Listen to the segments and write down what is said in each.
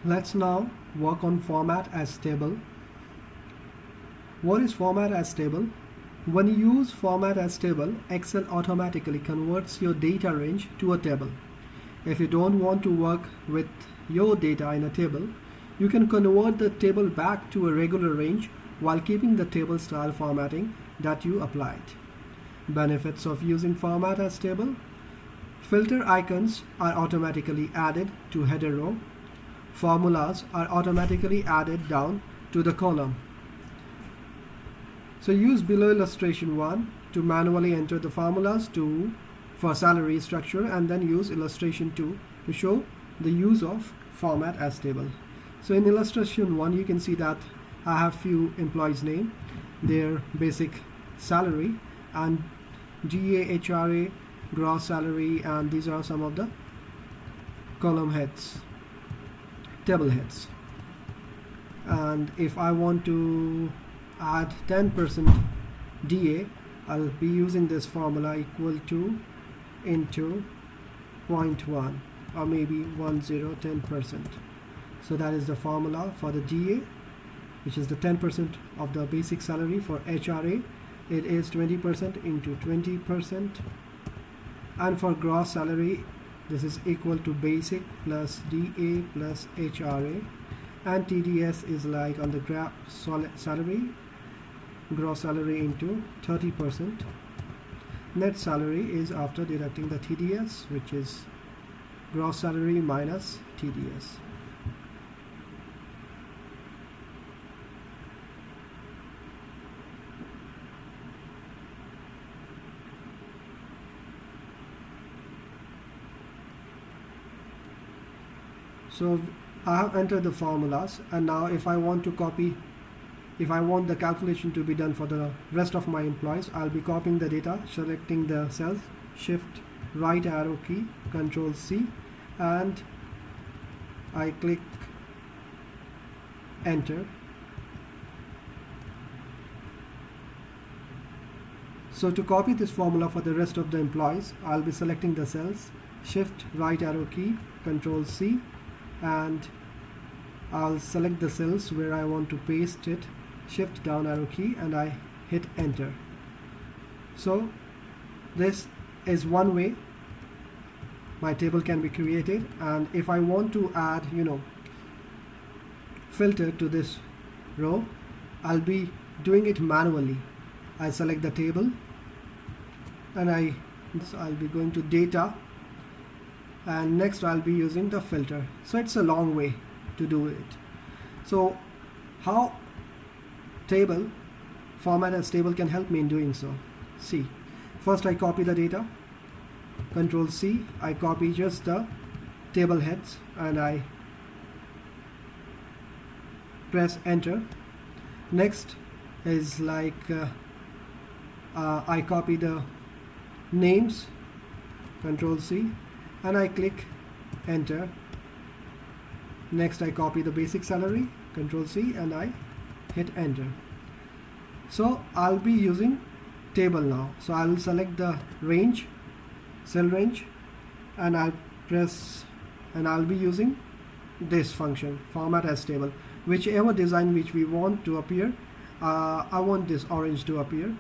Let's now work on format as table. What is format as table? When you use format as table, Excel automatically converts your data range to a table. If you don't want to work with your data in a table, you can convert the table back to a regular range while keeping the table style formatting that you applied. Benefits of using format as table: filter icons are automatically added to header row. Formulas are automatically added down to the column. So use below illustration 1 to manually enter the formulas for salary structure, and then use illustration 2 to show the use of format as table. So in illustration 1 you can see that I have few employees name, their basic salary, and GA, HRA, gross salary, and these are some of the column heads, table heads. And if I want to add 10% DA, I'll be using this formula equal to into 0.1 or maybe 10%. So that is the formula for the DA, which is the 10% of the basic salary. For HRA, it is 20% into 20%, and for gross salary, this is equal to basic plus DA plus HRA, and TDS is like on the salary, gross salary into 30%. Net salary is after deducting the TDS, which is gross salary minus TDS. So I have entered the formulas, and now if I want the calculation to be done for the rest of my employees, I'll be copying the data, selecting the cells, shift right arrow key, Control C, and I click enter. So to copy this formula for the rest of the employees, I'll be selecting the cells, shift right arrow key, Control C, and I'll select the cells where I want to paste it, shift down arrow key, and I hit enter. So this is one way my table can be created. And if I want to add filter to this row, I'll be doing it manually. I select the table and I'll be going to data, and next I'll be using the filter. So it's a long way to do it. So how format as table can help me in doing so? See, first I copy the data, Control C, I copy just the table heads and I press enter. Next is like I copy the names, Control C, and I click enter. Next I copy the basic salary, Control C, and I hit enter. So I'll be using table now. So I'll select the range, cell range, and I'll press, and I'll be using this function, format as table. Whichever design which we want to appear, I want this orange to appear,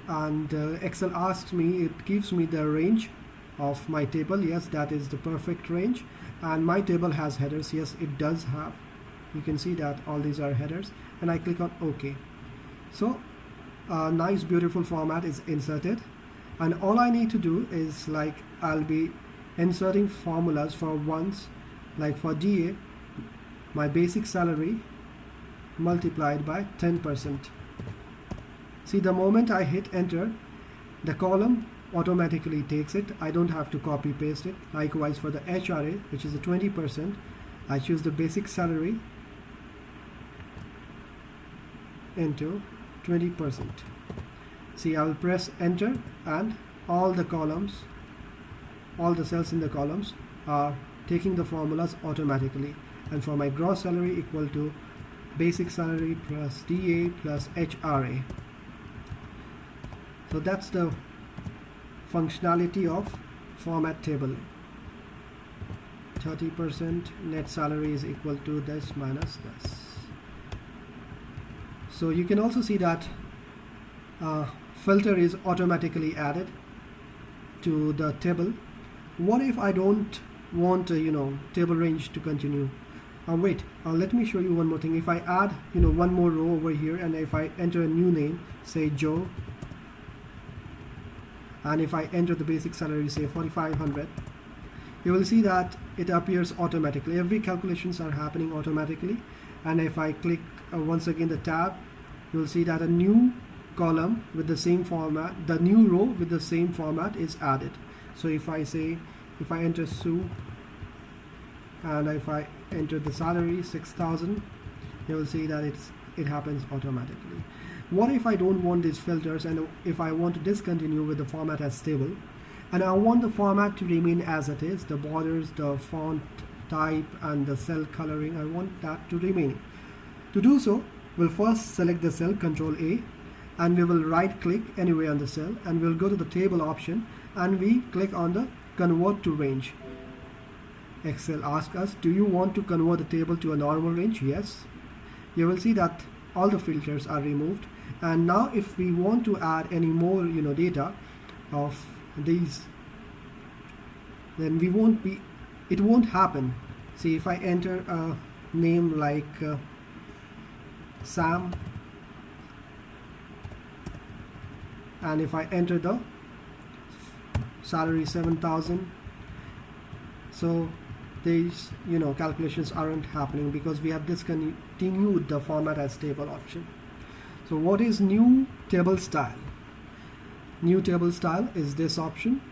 and Excel asks me, it gives me the range of my table. Yes, that is the perfect range. And my table has headers. Yes, it does have. You can see that all these are headers, and I click on OK. So a nice beautiful format is inserted, and all I need to do is like I'll be inserting formulas for once, like for DA, my basic salary multiplied by 10%. See, the moment I hit enter, the column automatically takes it. I don't have to copy paste it. Likewise for the HRA, which is the 20%, I choose the basic salary into 20%. See, I will press enter, and all the columns, all the cells in the columns are taking the formulas automatically. And for my gross salary equal to basic salary plus DA plus HRA. So that's the functionality of format table. 30% net salary is equal to this minus this. So you can also see that filter is automatically added to the table. What if I don't want table range to continue? Wait, let me show you one more thing. If I add one more row over here, and if I enter a new name, say Joe, and if I enter the basic salary, say 4,500, you will see that it appears automatically. Every calculations are happening automatically. And if I click once again the tab, you will see that a new column with the same format, the new row with the same format is added. So if I enter Sue, and if I enter the salary 6,000, you will see that it happens automatically. What if I don't want these filters, and if I want to discontinue with the format as stable, and I want the format to remain as it is, the borders, the font type, and the cell coloring, I want that to remain. To do so, we'll first select the cell, Control A, and we will right click anywhere on the cell, and we'll go to the table option, and we click on the convert to range. Excel asks us, do you want to convert the table to a normal range? Yes. You will see that all the filters are removed. And now if we want to add any more data of these, then it won't happen. See, if I enter a name like Sam, and if I enter the salary 7,000, so these calculations aren't happening because we have discontinued the format as table option. So what is new table style? New table style is this option.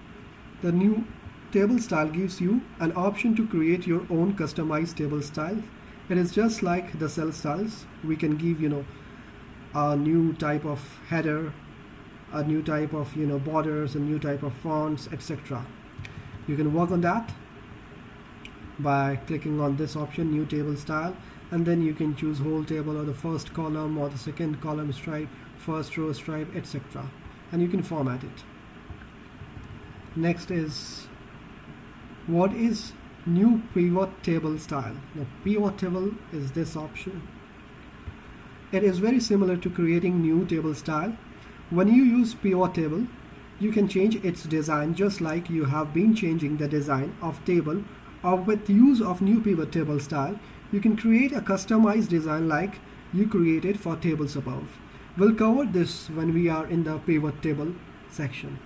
The new table style gives you an option to create your own customized table style. It is just like the cell styles. We can give a new type of header, a new type of borders, a new type of fonts, etc. You can work on that by clicking on this option, new table style, and then you can choose whole table, or the first column, or the second column stripe, first row stripe, etc. and you can format it. Next is, what is new pivot table style? Now pivot table is this option. It is very similar to creating new table style. When you use pivot table, you can change its design just like you have been changing the design of table, or with use of new pivot table style, you can create a customized design like you created for tables above. We'll cover this when we are in the pivot table section.